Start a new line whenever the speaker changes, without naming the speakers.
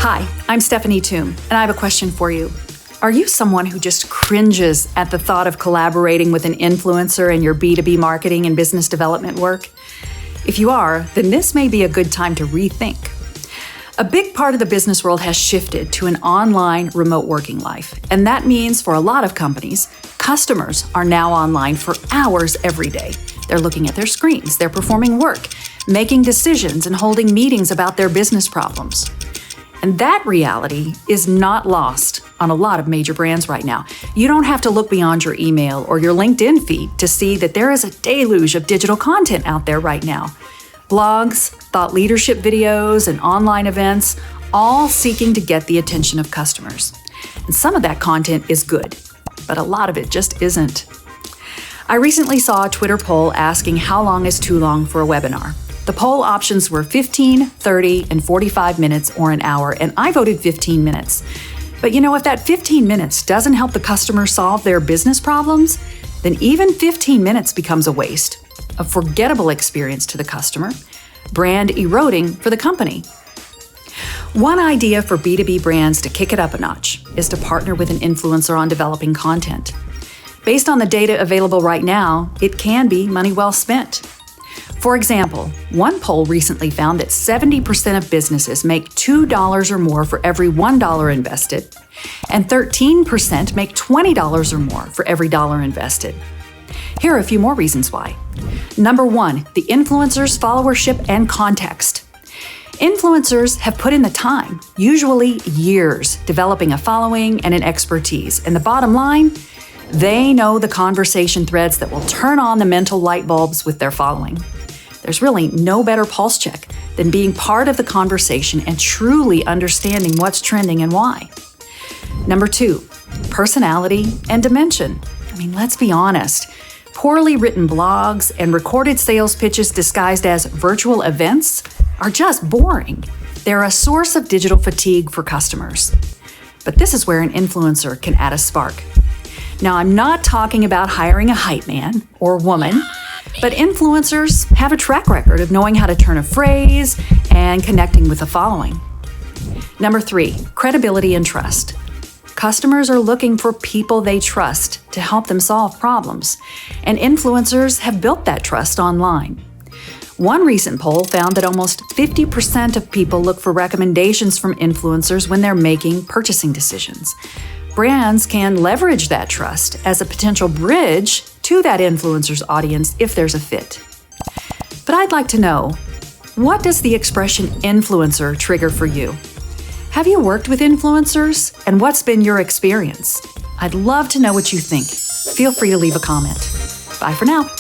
Hi, I'm Stephanie Thum, and I have a question for you. Are you someone who just cringes at the thought of collaborating with an influencer in your B2B marketing and business development work? If you are, then this may be a good time to rethink. A big part of the business world has shifted to an online remote working life, and that means for a lot of companies, customers are now online for hours every day. They're looking at their screens, they're performing work, making decisions, and holding meetings about their business problems. And that reality is not lost on a lot of major brands right now. You don't have to look beyond your email or your LinkedIn feed to see that there is a deluge of digital content out there right now. Blogs, thought leadership videos, and online events, all seeking to get the attention of customers. And some of that content is good, but a lot of it just isn't. I recently saw a Twitter poll asking how long is too long for a webinar. The poll options were 15, 30, and 45 minutes or an hour, and I voted 15 minutes. But if that 15 minutes doesn't help the customer solve their business problems, then even 15 minutes becomes a waste, a forgettable experience to the customer, brand eroding for the company. One idea for B2B brands to kick it up a notch is to partner with an influencer on developing content. Based on the data available right now, it can be money well spent. For example, one poll recently found that 70% of businesses make $2 or more for every $1 invested, and 13% make $20 or more for every dollar invested. Here are a few more reasons why. Number one, the influencer's followership and context. Influencers have put in the time, usually years, developing a following and an expertise. And the bottom line, they know the conversation threads that will turn on the mental light bulbs with their following. There's really no better pulse check than being part of the conversation and truly understanding what's trending and why. Number two, personality and dimension. Let's be honest. Poorly written blogs and recorded sales pitches disguised as virtual events are just boring. They're a source of digital fatigue for customers. But this is where an influencer can add a spark. Now, I'm not talking about hiring a hype man or woman, but influencers have a track record of knowing how to turn a phrase and connecting with a following. Number three, credibility and trust. Customers are looking for people they trust to help them solve problems, and influencers have built that trust online. One recent poll found that almost 50% of people look for recommendations from influencers when they're making purchasing decisions. Brands can leverage that trust as a potential bridge to that influencer's audience if there's a fit. But I'd like to know, what does the expression influencer trigger for you? Have you worked with influencers, and what's been your experience? I'd love to know what you think. Feel free to leave a comment. Bye for now.